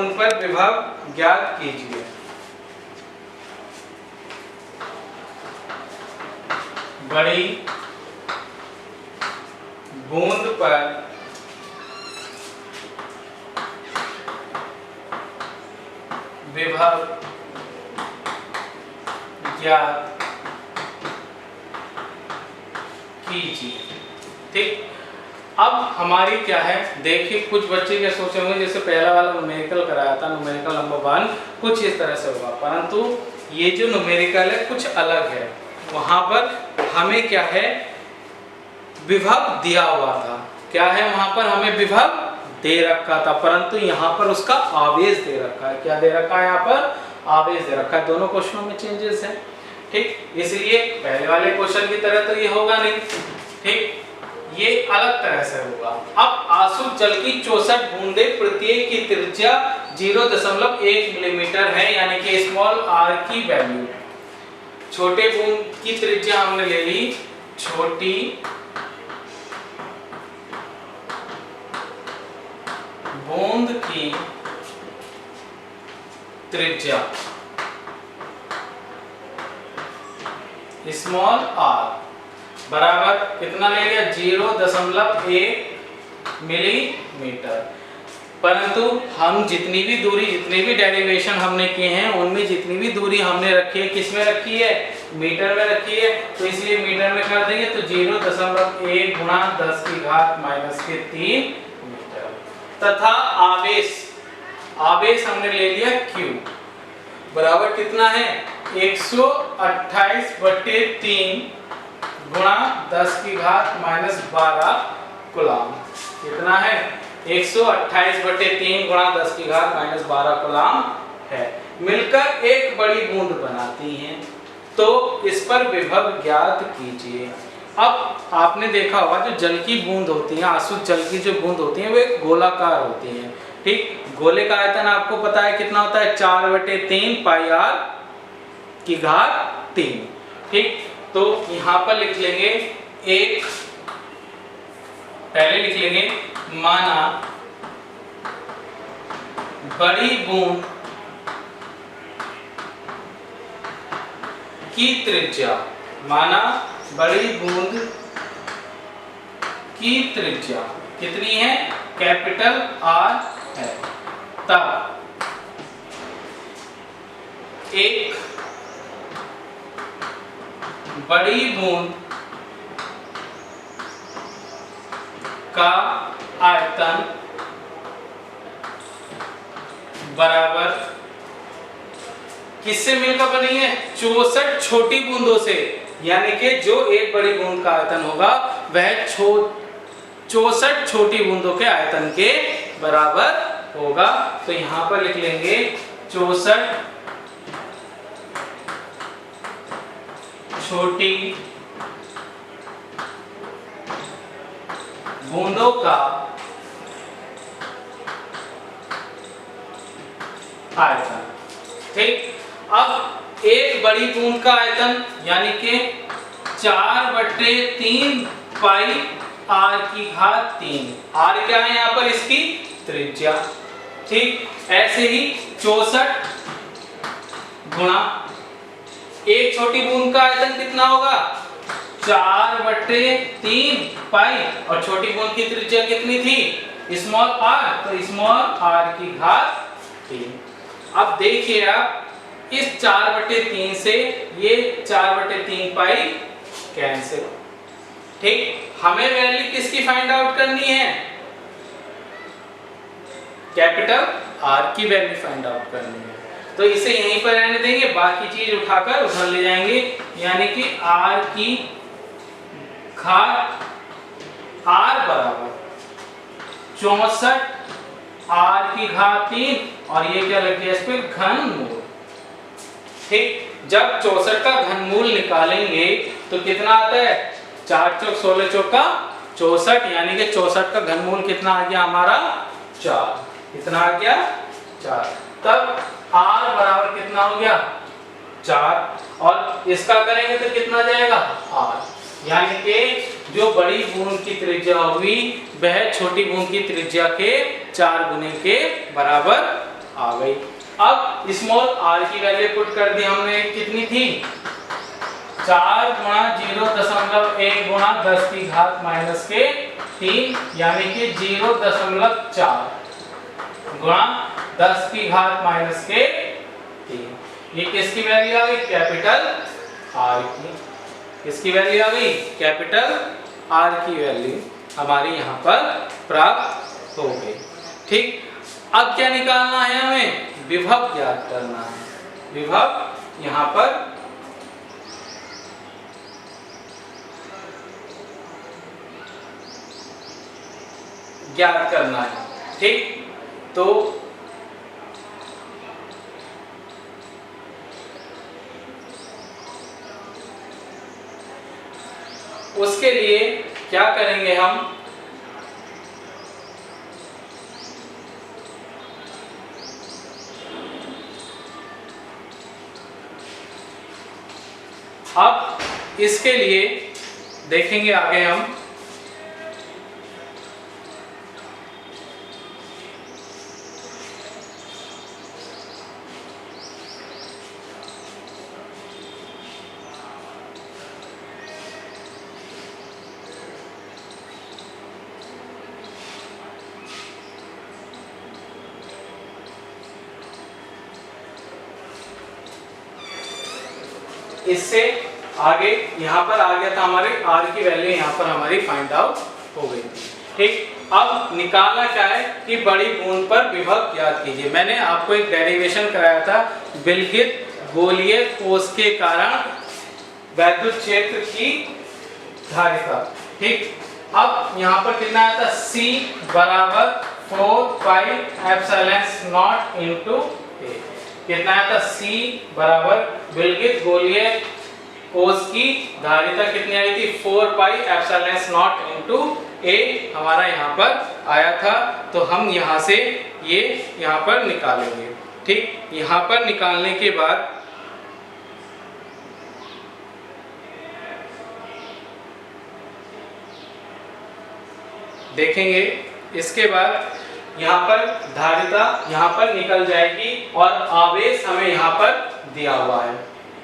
उन पर विभव ज्ञात कीजिए। बड़ी बूंद पर विभव ज्ञात कीजिए। ठीक, अब हमारी क्या है, देखिए कुछ बच्चे क्या सोचे होंगे, जैसे पहला वाला न्यूमेरिकल कराया था, न्यूमेरिकल नंबर 1 कुछ इस तरह से होगा, परंतु ये जो न्यूमेरिकल है कुछ अलग है। वहां पर हमें क्या है, विभव दिया हुआ था। क्या है, वहां पर हमें विभव दे रखा था, परंतु यहाँ पर उसका आवेश दे रखा है। क्या दे रखा है, यहाँ पर आवेश दे रखा है। दोनों क्वेश्चनों में चेंजेस है। ठीक, इसलिए पहले वाले क्वेश्चन की तरह तो ये होगा नहीं। ठीक, ये अलग तरह से होगा। अब आसुत जल की 64 बूंदें प्रत्येक की त्रिज्या 0.1 मिलीमीटर है, यानी कि स्मॉल आर की वैल्यू। छोटे बूंद की त्रिज्या हमने ले ली, छोटी बूंद की त्रिज्या स्मॉल आर बराबर कितना ले लिया, 0.1 मिलीमीटर। परंतु हम जितनी भी दूरी, जितने भी डेरिवेशन हमने किए हैं, उनमें जितनी भी दूरी हमने रखी है, किस में रखी है, मीटर में रखी है, तो इसलिए मीटर में कर देंगे तो 0.1 गुणा 10 की घात -3 मीटर। तथा आवेश, आवेश हमने ले लिया Q बराबर कितना है, 128/3 गुणा 10 की घात -12 कूलम। कितना है, 128/3 गुणा 10 की घात -12 कूलम है। मिलकर एक बड़ी बूंद बनाती हैं, तो इस पर विभव ज्ञात कीजिए। अब आपने देखा होगा जो जल की बूंद होती है, आसुत जल की जो बूंद होती है, वो एक गोलाकार होती है। ठीक, गोले का आयतन आपको पता है कितना होता है, 4/3 पाई r की घात 3। ठीक, तो यहां पर लिख लेंगे एक, पहले लिख लेंगे माना बड़ी बूंद की त्रिज्या, माना बड़ी बूंद की त्रिज्या कितनी है, कैपिटल R है। तब एक बड़ी बूंद का आयतन बराबर किससे मिलकर बनी है, 64 छोटी बूंदों से। यानी कि जो एक बड़ी बूंद का आयतन होगा वह 64 छोटी बूंदों के आयतन के बराबर होगा। तो यहां पर लिख लेंगे 64 छोटी बूंदों का आयतन। ठीक, अब एक बड़ी बूंद का आयतन यानी कि 4/3 पाई r की घात 3। r क्या है यहाँ पर, इसकी त्रिज्या। ठीक, ऐसे ही 64 गुणा एक छोटी बूंद का आयतन कितना होगा, 4/3 पाई, और छोटी बूंद की त्रिज्या कितनी थी, स्मॉल r, तो स्मॉल r की घात 3। अब देखिए आप, इस 4/3 से ये 4/3 पाई कैंसिल। ठीक, हमें वैल्यू किसकी फाइंड आउट करनी है, कैपिटल R की वैल्यू फाइंड आउट करनी है। तो इसे यहीं पर रहने देंगे, बाकी चीज उठाकर उधर ले जाएंगे, यानी कि R की घात, R बराबर 64 R की घात 3, और ये क्या लग गया इस पे, घनमूल। ठीक, जब 64 का घनमूल निकालेंगे तो कितना आता है, 4 चौक 16 चौका 64, यानी कि 64 का घनमूल कितना आ गया हमारा, 4। कितना आ गया, 4। तब R बराबर कितना हो गया, 4, और इसका करेंगे तो कितना जाएगा, R। यानी कि जो बड़ी बूंद की त्रिज्या हुई वह छोटी बूंद की त्रिज्या के 4 गुने के बराबर गई। अब स्मॉल r की वैल्यू पुट कर दी हमने, कितनी थी 4 गुणा 0.1 गुणा 10 की घात माइनस के 3 यानी कि 0.4 गुणा 10 की घात माइनस के 3। ये किसकी वैल्यू आ गई? कैपिटल R की। किसकी वैल्यू आ गई? कैपिटल R की वैल्यू हमारी यहाँ पर प्राप्त हो गई। ठीक, अब क्या निकालना है हमें? विभव ज्ञात करना है। विभव यहाँ पर ज्ञात करना है। ठीक, तो उसके लिए क्या करेंगे हम? अब इसके लिए देखेंगे आगे हम। इससे आगे यहाँ पर आ गया था हमारे r की वैल्यू यहाँ पर हमारी फाइंड आउट हो गई थी। ठीक, अब निकालना क्या है कि बड़ी बूंद पर विभव ज्ञात कीजिए। मैंने आपको एक डेरिवेशन कराया था, विलगित गोलीय कोष के कारण वैद्युत क्षेत्र की धारिता। ठीक, अब यहाँ पर कितना आया था? C बराबर 4 pi epsilon not into a। कितना आया था? C बराबर विलगित गोलीय कोष की धारिता कितनी आई थी? 4 pi epsilon not into a हमारा यहाँ पर आया था। तो हम यहाँ से ये यहाँ पर निकालेंगे। ठीक, यहाँ पर निकालने के बाद देखेंगे, इसके बाद यहाँ पर धारिता यहाँ पर निकल जाएगी और आवेश हमें यहाँ पर दिया हुआ है।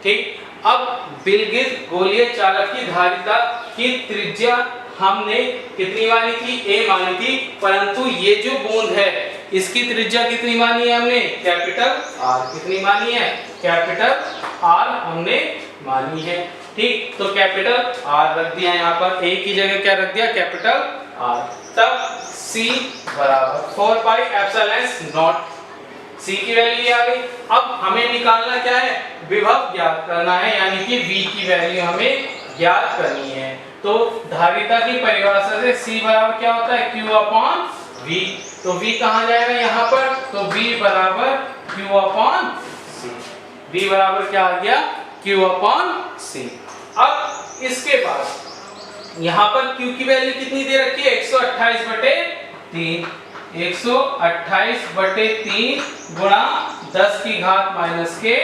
ठीक, अब विलगित गोलीय चालक की धारिता की त्रिज्या हमने कितनी मानी थी? a मानी थी, परंतु ये जो बूंद है इसकी त्रिज्या कितनी मानी है हमने? Capital R। कितनी मानी है? कैपिटल R हमने मानी है। ठीक, तो कैपिटल R रख दिया यहाँ पर, a की जगह क्या रख दिया? Capital R। तब C बराबर 4 पाई एप्सिलॉन नॉट, C की वैल्यू आ गई। अब हमें निकालना क्या है? विभव ज्ञात करना है, यानी कि V की वैल्यू हमें ज्ञात करनी है। तो धारिता की परिभाषा से C बराबर क्या होता है? Q upon V। तो V कहाँ जाएगा यहाँ पर? तो V बराबर Q अपॉन C। V बराबर क्या आ गया? Q upon C। अब इसके बाद यहाँ पर Q की वैल्यू कितनी दे रखी है? 128/3। 128/3 गुणा 10 की घात माइनस के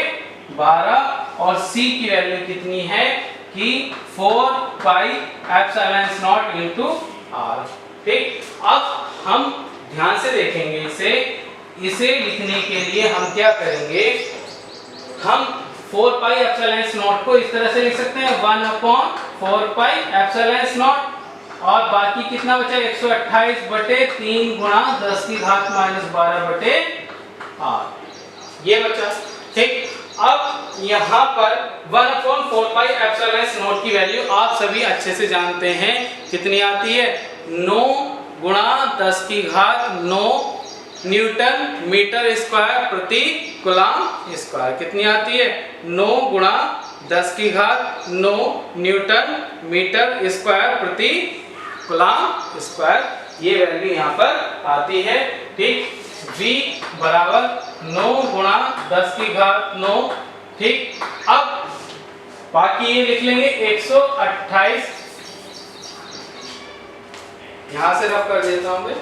12 और C की वैल्यू कितनी है कि 4 pi epsilon not into R। ठीक, अब हम ध्यान से देखेंगे इसे लिखने के लिए हम क्या करेंगे? हम 4 पाई एप्सिलॉन नॉट को इस तरह से लिख सकते हैं 1/4 पाई एप्सिलॉन नॉट और बाकी कितना बचा? 128/3 गुणा 10 की घात माइनस 12/r ये बचा। ठीक, अब यहाँ पर 1/4 पाई एप्सिलॉन नॉट की वैल्यू आप सभी अच्छे से जानते हैं कितनी आती है? 9 गुणा 10 की घात 9 न्यूटन मीटर स्क्वायर प्रति कूलम स्क्वायर। कितनी आती है? 9 गुणा 10 की घात 9 न्यूटन मीटर स्क्वायर प्रति कूलम स्क्वायर। ये वैल्यू यहाँ पर आती है। ठीक, V बराबर 9 गुणा 10 की घात 9। ठीक, अब बाकी ये लिख लेंगे 128, यहां से रफ कर देता हूं मैं।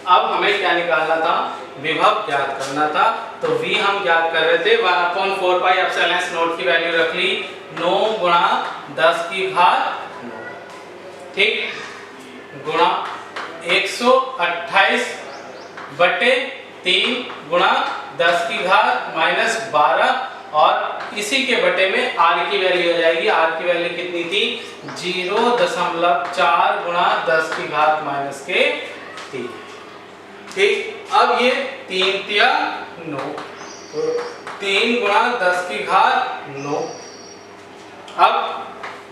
अब हमें क्या निकालना था, विभव ज्ञात करना था। तो v हम ज्ञात कर रहे थे 1/4 पाई एप्सिलॉन s नोट की वैल्यू रख ली 9 गुणा 10 की घात 9, ठीक, गुणा 128 बटे 3 गुणा 10 की घात -12 और इसी के बटे में r की वैल्यू हो जाएगी। r की वैल्यू कितनी थी 0.4 गुणा 10 की घात -3, ठीक। अब ये 3 तिया 9, तो 3 गुणा 10 की घात 9, अब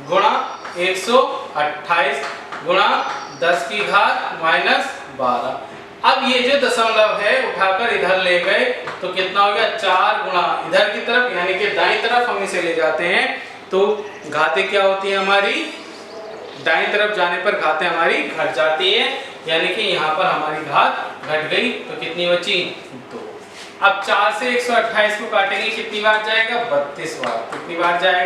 गुणा 128 गुणा 10 की घात -12। अब ये जो दशमलव है उठाकर इधर ले गए तो कितना हो गया 4 गुणा इधर की तरफ यानी कि दाईं तरफ हम इसे ले जाते हैं तो घातें क्या होती है हमारी, दाईं तरफ जाने पर घातें हमारी घट जाती है, यानी कि यहाँ पर हमारी घात घट गई तो कितनी बची 2। अब 4 से 128 को काटेंगे कितनी बार जाएगा 32 बार, कितनी बार जाएगा